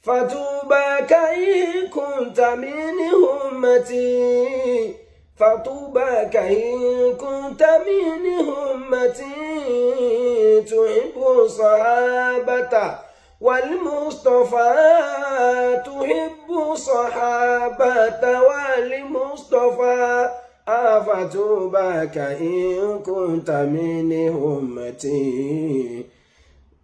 فطوباك إن كنت من أمتي فطوباك إن كنت من أمتي تحب الصحابة والمصطفى تحب الصحابة والمصطفى فطوباك إن كنت من أمتي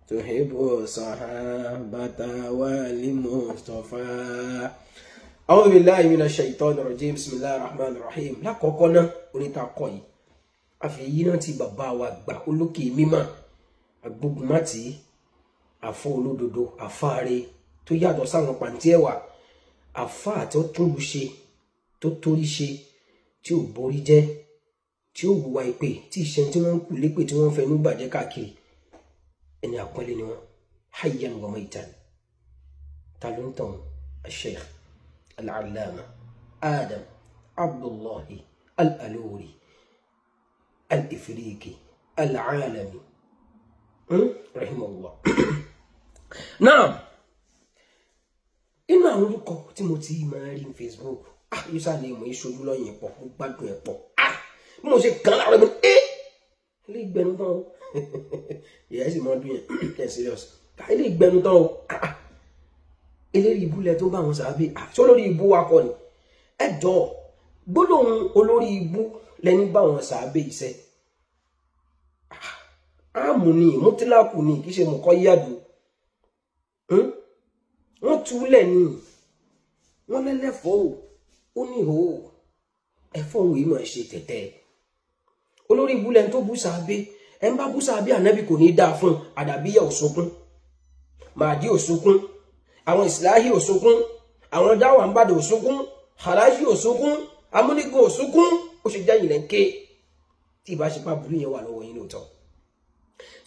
تحب الصحابة والمصطفى. أعوذ بالله من الشيطان الرجيم. بسم الله الرحمن الرحيم. lákọ̀ọ́kọ́ náà oníta kọ́ yìí àfẹ́yí náà ti bàbá wa gbà olókè mímọ́ agbógunmátì àfọ́ olódodo àfáàre tó yàtọ̀ sáwọn pàǹtí ẹ̀wà àfáà tó túnlù ṣe tó torí ṣe tí ò borí jẹ́ tí ò wùwà ìpè tí ìṣẹ́ tí wọ́n ń kù lépè tí wọ́n ń fẹnu bàjẹ́ káàkiri ẹni àpọ́nlé ni wọ́n hayyan wa maitan. ta ló ń tàn Sheikh al-allama Adam Abdullahi al-Aluri al-Ifriqi al-alami rahimahullah. Náà inú àwọn orúkọ tí mo ti máa rí ní Facebook yíṣà ní ìmọ̀ ìṣojú lọ́yìn pọ̀ mo gbádùn ẹ̀ pọ̀ bí mo ṣe kàn láàárọ̀ ẹgbẹ́ ilé ìgbẹ́nu tán o ìyá sì mọ́ ọdún yẹn serious ilé ìgbẹ́nu tán o eléyìí ìbúlẹ̀ tó bá wọn sàábé ṣé olórí ìbú wa kọ́ ni ẹjọ́ gbólóhùn olórí ìbú lẹ́ni bá wọn sàábé iṣẹ́ àmù ni mọ́tíláàkù ni kì í ṣe mọ̀kọ́ yíyàdù wọ́n túlẹ̀ ni wọ́n lẹ́lẹ́fọ́ ó ní ìhò ẹ̀fọ́ òun yìí máa ṣe tẹ̀tẹ̀ olórí ìbú lẹ́ni tó bú sàábé ẹ̀ ń bá bú sàábé ànábì kò ní í dáa fún àdàbíyà òṣùnkún màdí òṣùnkún àwọn ìsìláhì òṣùnkún àwọn dáwà ń bàdà òṣùnkún hàrájì òṣùnkún amúnigun òṣùnkún ó ṣe jẹ́yìn lẹ́ńké tí ìbáṣepá burú yẹn wà lọ́wọ́ yín lóòótọ́.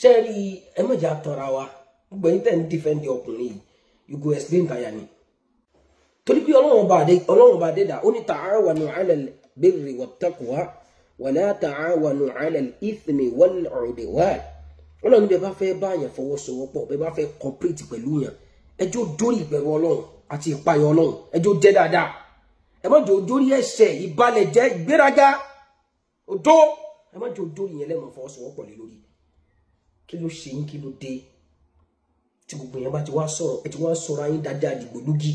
ṣé ẹ rí ẹ mọ̀jà tanra wa gbogbo ẹ̀yin tẹ̀ ń dífẹ́ǹdì ọkùnrin yìí you go explain tàyà ni. torí pé ọlọ́run bá dé dà ó ní ta'awanu 'ala al-birri wat-taqwa wa la ta'awanu 'ala al-ithmi wal-'udwan. ọlọ́run bẹ́ẹ̀ bá fẹ́ báyàn fọwọ́sowọ́pọ̀ bẹ́ẹ̀ bá fẹ́ complete pẹ̀lú yàn ẹjọ́ dórí ìbẹ̀rù ọlọ́run àti ìpayọ̀ ọlọ́run ẹjọ́ jẹ́ dáadáa ẹ má jẹ́ dórí ẹ̀ṣẹ̀ ìbalẹ̀ jẹ́ ìgbéraga odó ẹ má jẹ́ dórí yẹn lẹ́mọ̀ fọwọ́sowọ́pọ̀ lé lórí. kí ló ṣe yín kí ló dé tí gbogbo yẹn bá ti wá sọ̀rọ̀ ẹ ti wá sọ̀rọ̀ ayín dáadáa dìgbò lógì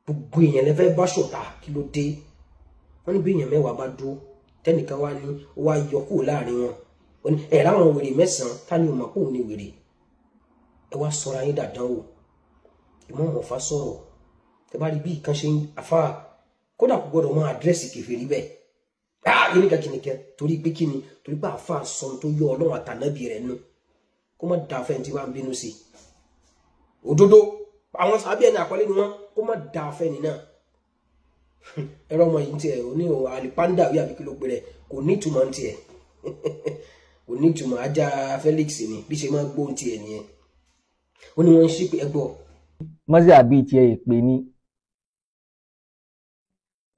gbogbo èèyàn lẹ́fẹ́ bá ṣọ̀tá kí ló dé. wọ́n ní bí èèyàn mẹ́wàá bá dúró tẹ́nìkan wá ní ó wá yọ kúrò láàrin wọn ẹ̀rọ àwọn wèrè mẹ́sàn-án ta ni ò mọ̀ pé òun ní wèrè ẹ wá sọ̀rọ̀ ayín dáadáa o ìmọ̀ ọ̀fà sọ̀rọ̀ tẹ bá rí bí ìkan ṣe ń afá kódà kò gbọdọ̀ mọ àdírẹ́sì kèfèrí bẹ́ẹ̀ kìnìkẹ́ torí pé kíni torí pé àfá sọ tó yọ ọlọ́run àtànábì rẹ̀ nù kó má da afẹ́ tí wàá ń bínú sí òdodo àwọn sábẹ́ ẹni àkọlé ni wọn kó má da afẹ́ ni náà ẹ̀rọ ọmọ yìí ń tiẹ̀ òní o alipanda wí àbí kí ló pe rẹ̀ kò ní ìtumọ̀ ń tiẹ̀ kò ní ìtumọ̀ ajá Felix ni bí ṣe máa gbóhùn tiẹ̀ nìyẹn ó ní wọ́n ń ṣípè ẹgbọ́. mọ́sí àbí tiẹ̀ èpè ni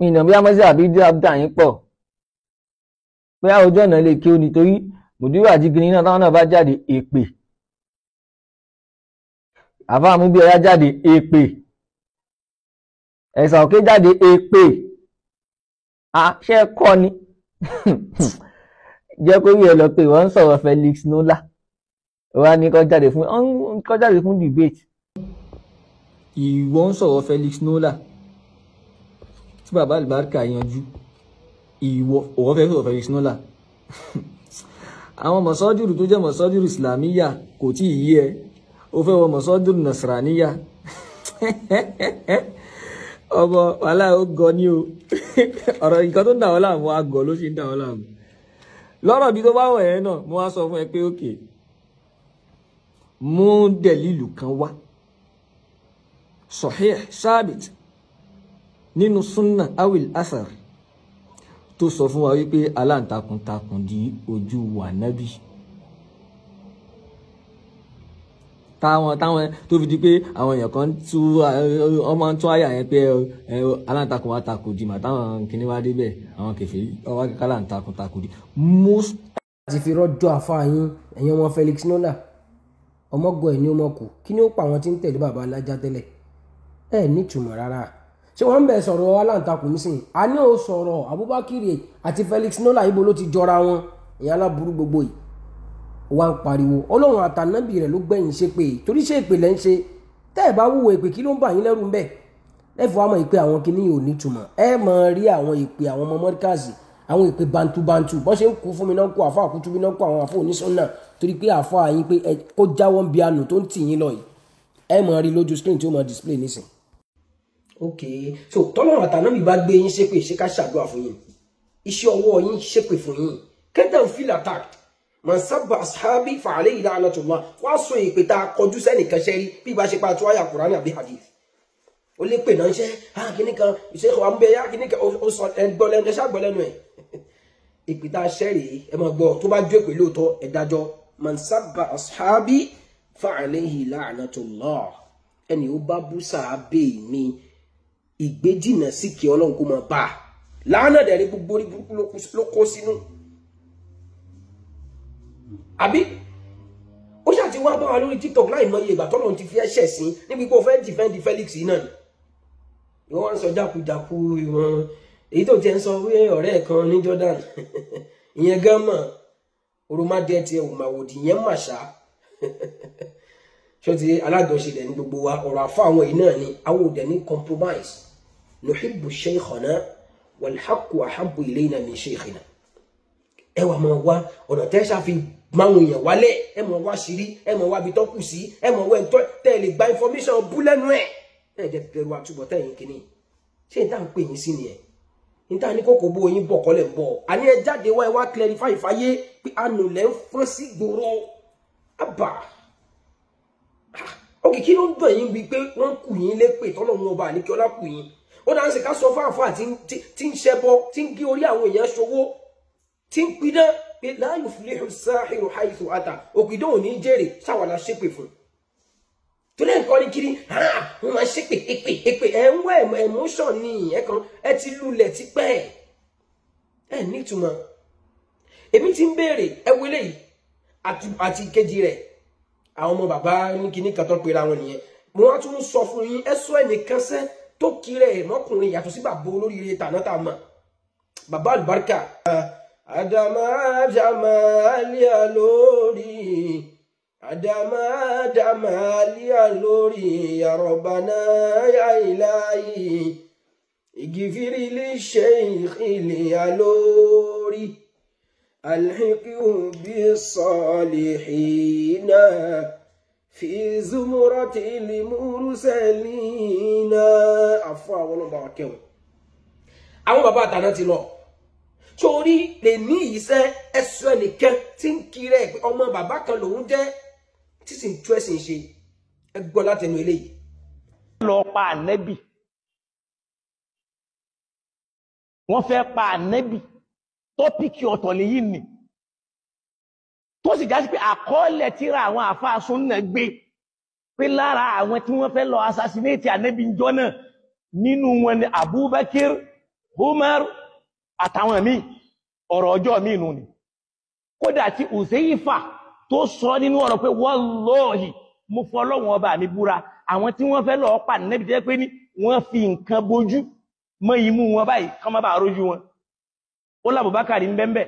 ìnà bí mọ́sí àbí dáàbò yín pọ̀ pé ojú ọ̀nà lè kí o nítorí Mudiru àti gidi náà táwọn náà bá jáde èpè àfáà mú bí ọyá jáde èpè ẹ̀sà òkè jáde èpè àṣẹ kọ́ ni jẹ́ kó rí ẹ lọ pé wọ́n ń sọ̀rọ̀ Felix Nola wọ́n ní kó jáde fún debate ìwọ ń sọ̀rọ̀ Felix Nola tí bàbá àlùbáríkà yanjú ìwọ òwò fẹ́ sọ̀rọ̀ Felix Nola àwọn mọ̀sọ́dúrù tó jẹ́ mọ̀sọ́dúrù islamiyya kò tí ì yí ẹ ó fẹ́ wọ mọ̀sọ́dúrù nasraniyya ọmọ wàhálà ó gọ ní o ọ̀rọ̀ nǹkan tó ń dà wọ́n láàmú àgọ́ ló ṣe ń dà wọ́n láàmú lọ́rọ̀ bí tó bá wọ̀ ẹ́ náà mo wá sọ fún ẹ pé òkè mú dẹ̀lílù kan wá sahih sábìt nínú súnnà awil asar tó sọ fún wa wípé aláǹtakùntakùn di ojú wa nábì táwọn tó fi di pé àwọn èèyàn kan tú ọmọ tún àyà yẹn pé aláǹtakùn wa takò di mà táwọn kìnìún wá débẹ̀ àwọn kèfèrí ọwọ́ kíkà aláǹtakùn takò di. àti fi rọ́jò àfáà yín ẹ̀yin ọmọ Felix Nola ọmọgọ ẹ̀ ní ọmọ kù kí ni ó pa àwọn tí ń tẹ̀lé bàbá alájà tẹ́lẹ̀ ẹ̀ nítumọ̀ rárá ṣé wọ́n ń bẹ̀ sọ̀rọ̀ aláǹtakùn nísìnyí a ní o sọ̀rọ̀ Abubakar àti Felix Nola ibo ló ti jọra wọn ìyẹn aláburú gbogbo yìí wá ń pariwo ọlọ́run àtànábì rẹ̀ ló gbẹ̀yìn ṣe pé torí ṣé ìpè lẹ́ ń ṣe tẹ́ ẹ̀ bá wúwo ìpè kí ló ń bà yín lẹ́rù ń bẹ̀ lẹ́fọ̀ àmọ́ ìpè àwọn kìíní ò nítumọ̀ ẹ máa rí àwọn ìpè àwọn ọmọ mọ́ríkàsì àwọn ìpè bantubantu bọ́n ṣe ń kú fún mi náà kó àfa àkútú mi náà kó àwọn àfọ onísọ́nà torí pé àfọ àyín pé kó jáwọ́ ń bi àánú tó ń tì yín lọ yìí ẹ máa rí lójú screen tí ó máa display nísìn. ok so tọ́lọ́run àtànábì bá gbé yín ṣépè ṣé ká ṣàdúrà fún yín iṣẹ́ ọwọ́ yín ṣépè fún yín kẹ́tàn feel attacked man sabba ashabi fa alayhi la'natullah wá sọ ìpè tá a kọjú sẹ́nìkan ṣẹ́rí bí ìbá ṣe pa àtúwá àyà Kùránì àbí hadith ó lè pè náà ṣe kíní kan Sheikh wa ń bẹ yá kíní kan ó sọ ẹgbọ́lẹ́nu ẹ ṣàgbọ́lẹ́nu ẹ̀ ìpè tá a ṣẹ́rí ẹ máa gbọ́ tó bá jó ìpè lóòótọ́ ẹ dájọ́ man sabba ashabi fa alayhi la'natullah ẹni ó bá bú sàábé mi ìgbéjìnà sí kí Ọlọ́run kó máa bá lánà dẹ̀rí gbogbo orí burúkú ló kó sínú àbí ó ṣàti wá bá wa lórí TikTok láì mọ iye ìgbà tọ́lọ́run ti fi ẹ̀ṣẹ̀ sí níbi pé o fẹ́ defend Felix yìí náà ni ìwọ́n wá ń sọ jákujàku ìwọ̀n èyí tó jẹ́ ń sọ wí ọ̀rẹ́ kan ní Jordan ìyẹn gan mọ̀ oromádé tiẹ̀ òmàwòdì yẹn mà ṣá ṣó ti alájọṣe dẹ̀ ní gbogbo wa ọ̀rọ̀ àfọ àwọn yìí náà ni àwọn òdẹ̀ ní compromise nuhibbu shaykhana wal haqqu ahabbu ilayna min shaykhina ẹ wà máa wá ọ̀nà tẹ́ ṣàfi máwọn èèyàn wálẹ̀ ẹ mọ̀ wá ṣírí ẹ mọ̀ wá bí tọ́kù sí ẹ mọ̀ wá ẹ̀tọ́ tẹ́ lè gba information bú lẹ́nu ẹ̀ ẹ̀ jẹ́ bẹ̀rù àtúbọ̀ tẹ́yìn kìíní ṣé n tá ń pè yín sí nìyẹn n tá ní kókò bó yín bọ̀ kọ́lẹ̀ ń bọ̀ àní ẹ jáde wá ẹ wá clarify fáyé pé àánú lẹ́ ń fọ́n sí gbòòrò àbà òkè kí ló ń dùn yín bíi pé wọ́n kù yín lépè tọ́lọ́run ọba àníkí ọlá kù yín ó dáa ń ṣe ká sọ fáfáà tí ń ṣẹbọ tí ń gé orí àwọn èèyàn ṣòwò tí ń pidán pé la yuflihu as-sahiru haythu ata òkìdó ò ní jèrè ṣàwàlà ṣépè fún tó lẹ́yìn kọ́ ní kiri wọ́n máa ṣépè èpè ẹ̀ ń wá emotion ní ẹ̀kan ẹ ti lulẹ̀ ti pẹ́ ẹ̀ nítumọ̀ èmi ti ń béèrè ẹ wọlé yìí àti kejì rẹ̀ àwọn ọmọ bàbá ní kíní kan tó pera wọn nìyẹn mo wá tún sọ fún yín ẹ sọ ẹnìkan sẹ́ tó kiri ẹ̀ mọ́kùnrin yàtọ̀ sí bàbá olóríire tàná tá a mọ̀ bàbá àlùbáríkà Adama Jamalia lórí Adama Jamalia lórí ya Rabbana ya Ilahi igifiri li Sheikh ya lórí alhiqu bis salihina fi zumratil mursalina afọ àwọn ọlọ́ba akẹ́wọ̀n àwọn bàbá àtàná ti lọ torí lè ní ìṣẹ́ ẹ̀sùn ẹnìkan tí ń kiri ẹ̀ pé ọmọ bàbá kan lòun jẹ́ tí sì ń tú ẹ̀sìn ṣe ẹ gbọ́ látẹnu eléyìí. lọ pa ànẹ́bì wọ́n fẹ́ pa ànẹ́bì tọ́pìkì ọ̀tọ̀ lèyí nì tó sì jásí pé àkọọ́lẹ̀ tíra àwọn àfáà Sunnah gbé pé lára àwọn tí wọ́n fẹ́ lọ assassinate ànẹ́bì ńjọ́ náà nínú wọn ni Abubakar Umar àtàwọn míì ọ̀rọ̀ ọjọ́ míì nù ni kódà tí Uzaifa tó sọ nínú ọ̀rọ̀ pé wallahi mo fọlọ́wọ́n ọba mi búra àwọn tí wọ́n fẹ́ lọ́ọ́ pa nẹ́bí jẹ́ pé ní wọ́n fi nǹkan bojú mọ́ imú wọn báyìí kán má bàa rójú wọn ó l'Abubakar ń bẹ́ẹ̀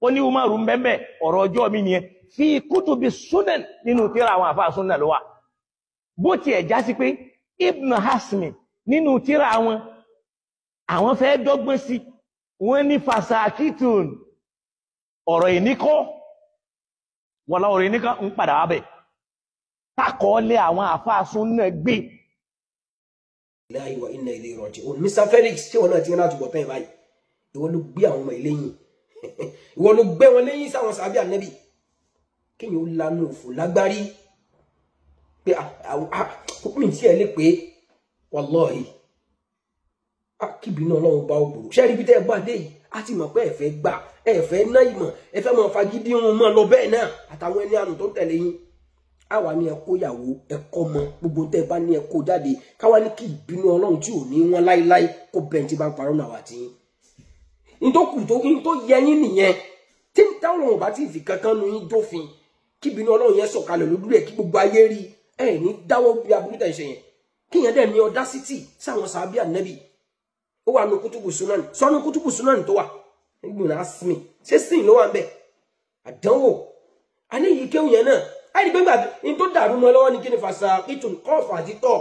ó ní Umaru ń bẹ́ẹ̀ ọ̀rọ̀ ọjọ́ mi nìyẹn fi kutubi sunan nínú tírà àwọn àfáà Sunnah ló wà bó tiẹ̀ já sí pé Ibn Hasmi nínú tírà àwọn fẹ́ dọ́gbọ́n sí wọ́n ní fasakitun ọ̀rọ̀ ìníkọ́ wọ́lá ọ̀rọ̀ ìníkọ́ ń padà wábẹ̀ takọọ́lẹ̀ àwọn àfáà Sunnah gbé. Ilahi wa inna ilayhi raji'un Mr. Felix tí wọ́n náà ti ń láti bọ̀ tán ìbáyìí ìwọ ló gbé àwọn ọmọ ìlẹ́yìn ìwọ ló gbé wọn lẹ́yìn sáwọn sàbí ànẹ́bì kíyàn ó lanu òfò lágbárí pé mi tí ẹ lè pé wallahi kíbinú Ọlọ́run bá ògbòrò ṣe rí bí tẹ́ ẹ bá dé yìí á ti mọ̀ pé ẹ fẹ́ gbà ẹ fẹ́ ná ìmọ̀ ẹ fẹ́ máa fagídí irun mọ́ lọ bẹ́ẹ̀ náà àtàwọn ẹni àánú tó ń tẹ̀lé yín àwa ní ẹ kó ìyàwó ẹ kọ́ mọ gbogbo tẹ́ ẹ bá ní ẹ kó jáde káwa ní kí ìbínú Ọlọ́run tí ò ní wọn láíláí kó bẹ́ẹ̀ tí bá ń parọ́ náà wà tí yín ní tó kù tó yẹ yín nìyẹn tí táwọn ò bá ti fi kankan nu yín dófin kí bínú Ọlọ́run yẹn sọ̀kalẹ̀ lójú rẹ̀ kí gbogbo ayé rí ẹ ní dáwọ́ bí aburú tẹ̀ ń ṣe yẹn kí yẹn dẹ̀ ní audacity sáwọn sàábí ànábì ó wà ní kútùbù sunan sọ́nù kútùbù sunan tó wà nígbìmọ̀ náà sinmi ṣé sìn ló wà ń bẹ̀ àdánwò àní yìí kéwù yẹn náà àìní pé gbàgbé ní tó dàrú mọ́ lọ́wọ́ ní kí ni fàṣà ìtùn kọ́ọ̀fù àti tọ̀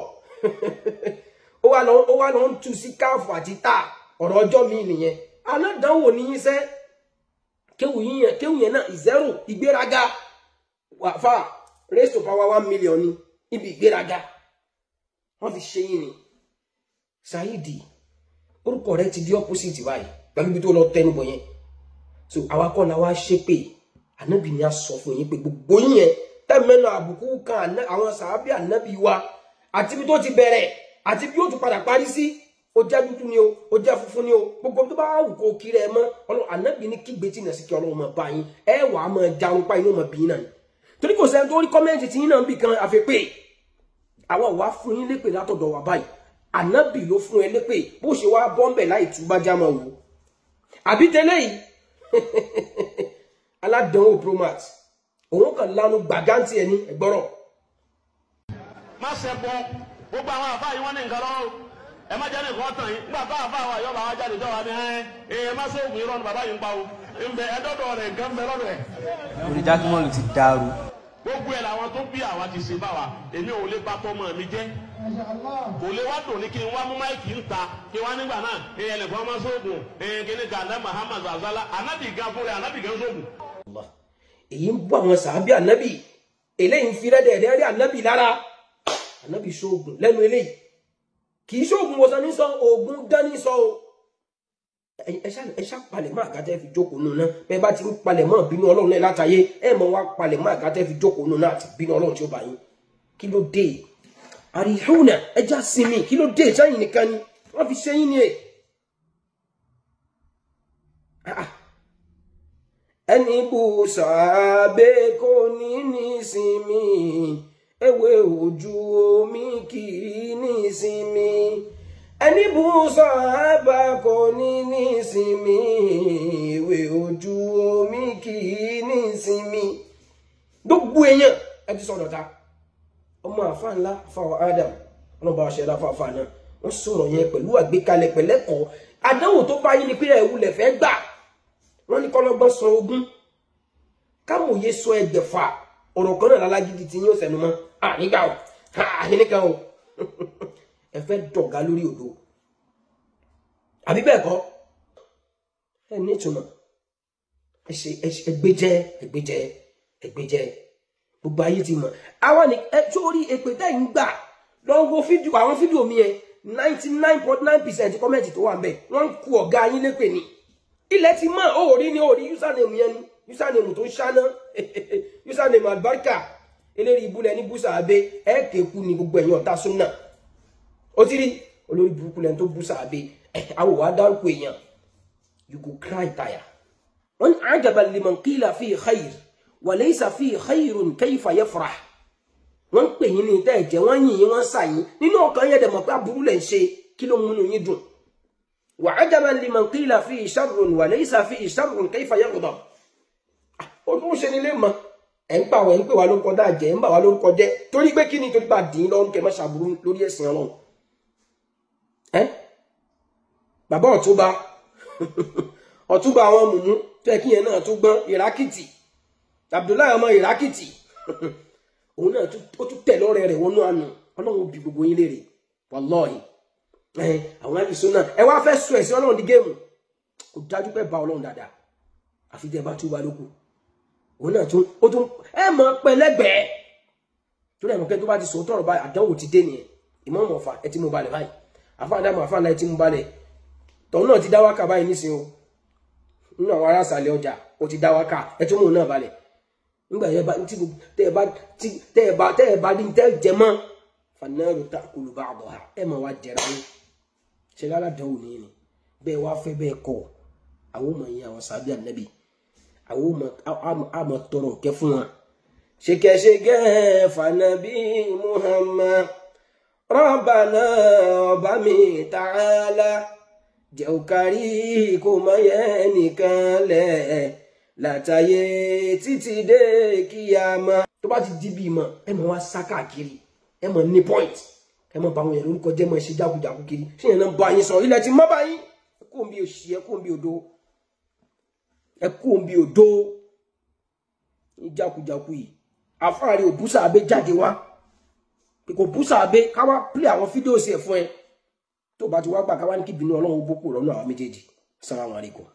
ó wà lọ ń tu sí káàfù àti tà ọ̀rọ̀ ọjọ́ mi nìyẹn aládánwò ní yín sẹ́ kéwù yẹn náà zero ìgbéraga wà fà raise to power 1 million ní ibi ìgbéraga wọ́n fi ṣe yín ni Saidi orúkọ rẹ̀ ti di opposite báyìí pẹ̀lú bí tó lọ tẹnubọ̀ yẹn so àwa kọ́ la wá ṣépè ànábì ni a sọ fún yín pé gbogbo yín yẹn tẹ́mẹ́nà àbùkù kan àwọn sàábì ànábì wa àti bí tó ti bẹ̀rẹ̀ àti bí ó tún padà parí sí ó jẹ́ dúdú ni o ó jẹ́ funfun ni o gbogbo tó bá wù kó kiri ẹ mọ́ Ọlọ́run ànábì ní kígbe tí nàṣíkì Ọlọ́run máa bá yín ẹ wà á máa jarun pa inú máa bí yín náà ni torí kò sẹ́ni tó rí kọ́mẹ́ǹtì tí yín náà ń bì kan àfẹ́pẹ́ àwọn wàá fún yín lépè látọ̀dọ̀ wà báyìí ànábì ló fún ẹ lépè bó ṣe wá bọ́m̀bẹ̀ láì túbá já máa wò àbí tẹ́lẹ̀ yìí aládánwò promat òun kan lánú gbàgántì ẹni ẹgbọ́rọ̀. má ṣe bọ gbogbo àwọn àfáà yìí wọ́n ní nǹkan lọ́wọ́ ẹ má jáde nǹkan tàn yín nígbà bá àfáà wa yọba wa jáde jọba ní ẹ má ṣe oògùn irọ́ ni bàbá yìí ń pa o ń bẹ ẹdọ́dọ̀ rẹ̀ nǹkan ń bẹ lọ́dọ̀ ẹ̀. orí jákèmọ́lù ti dàrú. gbogbo ẹ̀ làwọn tó bí àwa ti ṣe bá wa èmi ò lè bá tọmọ mi jẹ́ kò lè wá dùn ní kí n wá mú máìkì ń ta kí wá nígbà náà ẹnìkan máa sóògùn kíní gàdá Muhammad azala anábì gan fúnra anábì gan sóògùn. èyí ń bọ́ àwọn sàábì ànábì eléyìí ń fi rẹ́dẹ̀ẹ́dẹ́ rí ànábì lára ànábì sóògùn lẹ́nu eléyìí kì í sóògùn wọ́n sọ ní sọ oògùn dání sọ o ẹ ṣá palẹ̀ mọ́ àgàtẹ́ fi jókòó nù náà bẹ́ẹ̀ bá ti ń palẹ̀ mọ́ bínú Ọlọ́run náà látàyé ẹ mọ̀ wá palẹ̀ mọ́ àgàtẹ́ fi jókòó nù náà àti bínú Ọlọ́run tí ó bá yín kí ló dé àríhùnà ẹja sinmi kí ló dé sẹ́yìn nìkan ni wọ́n fi ṣe yín ni ẹ̀ ẹni bú sàábé kò ní nísinmi ewé ojú omi kì í nísinmi ẹni bú sàábà kò ní nísinmi ewé ojú omi kì í nísinmi gbogbo èèyàn ẹ ti sọ̀rọ̀ ta ọmọ àfa ńlá fáwọn Adam ọlọ́ba àṣẹlá fáfá náà wọ́n sọ̀rọ̀ yẹn pẹ̀lú àgbékalẹ̀ pẹ̀lẹ́kọ̀ọ́ àdánwò tó bá yín ni pé ẹ̀wùlẹ̀ fẹ́ gbà wọ́n ní kọ́lọ́gbọ́n san ogún kámòye sọ ẹgbẹ̀fà ọ̀rọ̀ kan náà lálágídí tí yín ó sẹnu mọ́ nígbà o nìkan o ẹ fẹ́ dọ̀gá lórí odò àbí bẹ́ẹ̀ kọ́ ẹ ní ìtumọ̀ ẹgbẹ́jẹ́ gbogbo ayé ti mọ̀ àwọn ni ẹ torí èpè tẹ́ ń gbà lọ́wọ́ fídíò àwọn fídíò mi yẹn 99.9% kọ́mẹ́ǹtì tó wà ń bẹ̀ wọ́n ń ku ọ̀gá yín lépè ni ilẹ̀ ti mọ̀ òòrí ni òòrí username yẹn ni username tó ń ṣáná username àlùbáríkà eléyìí ibùlẹ̀ ní búṣà abẹ́ ẹ̀ kéku ni gbogbo ẹ̀yìn ọ̀tá súnà ó ti rí olórí burúkú lẹ́ni tó búṣà abẹ́ àwọ̀ wá dárúkọ èèyàn you go cry tire wọ́n ní ajaban liman qila fi khair wa laysa fi khairun kayfa yafrah wọ́n pè yín ní ìtẹ́ ẹ̀jẹ̀ wọ́n yìn yín wọ́n sà yín nínú ọkàn yẹn dẹ̀ mọ̀ pé aburú lẹ̀ ń ṣe kí ló múnú yín dùn wa ajaban liman qila fi sharrun wa laysa fi sharrun kayfa yaghdab ó tún ṣe nílé mọ́ ẹ̀ ń pa àwọn ẹ̀ ń pè wá lórúkọ dáa jẹ́ ń bà wá lórúkọ jẹ́ torí pé kí ni torí bá dín lọ́rùn kẹ́ má ṣàbúrú lórí ẹ̀sìn Ọlọ́run bàbá ọ̀túnba àwọn mùmú tó yẹ kí yẹn náà tún gbọ́n ìrákìtì Abdullahi ọmọ ìrákìtì òun náà ó tún tẹ̀ lọ́rẹ̀ rẹ̀ wọnú àná Ọlọ́run bí gbogbo yín léèrè wallahi àwọn Ahlus Sunnah ẹ wá fẹ́ sọ ẹ̀sìn Ọlọ́run di géèmù kò dájú pé bá Ọlọ́run dáadáa àfi tẹ́ bá túbà lókù òun náà tún ó tún ẹ mọ̀ pẹ̀lẹ́gbẹ̀ẹ́ tó dẹ̀ mọ̀ pé tó bá ti sòótọ́ ọ̀rọ̀ báyìí àdánwò ti dé nìyẹn Imam Ọ̀fà ẹ ti mú balẹ̀ báyìí àfáàdámọ̀ àfáàlá ẹ ti mú balẹ̀ tọ̀hún náà ti dá wákà báyìí nísìn o nínú àwọn ará àsàlẹ̀ ọjà ó ti dá wákà ẹ tún mú náà balẹ̀ nígbà yẹn bá tẹ́ ẹ bá dín tẹ́ jẹ mọ́ fanáàrù ta'kulu ba'daha ẹ mọ̀ wá jẹra ní ṣe lára dánwò nìyẹn ni bẹ́ẹ̀ wá fẹ́ bẹ́ẹ̀ kọ́ àwọn ọmọ yẹn àwọn sàbí ànábì àwọn àmọ̀ tọrọ kẹ fún wọn ṣekẹṣekẹ fanabi Muhammad Rabbana ọba mi ta'ala jẹ́ ó kárí kó má yẹ nìkan lẹ̀ látàyè títí dé kíyámà. Tó bá ti di bí ìmọ̀ ẹ mọ̀ wá sá káàkiri ẹ mọ̀ ní point ẹ mọ̀ bá àwọn èèyàn lórúkọ jẹ́ mọ̀ ṣe jákujàku kiri ṣé yẹn náà bá yín sọ ilẹ̀ tí mọ́ bá yín ẹ kú òun bí òṣì ẹ kú òun bí odò ẹ kú òun bí odò ní jákujàku yìí àfáàrí òbúsà abẹ jáde wá pé kò búsà abẹ ká wá play àwọn fídíò sí ẹ fún ẹ tó bá ti wá gbà ká wá ní kí ìbínú Ọlọ́run ó bókù lọ́nà àwọn méjèèjì. Assalamu alaikum.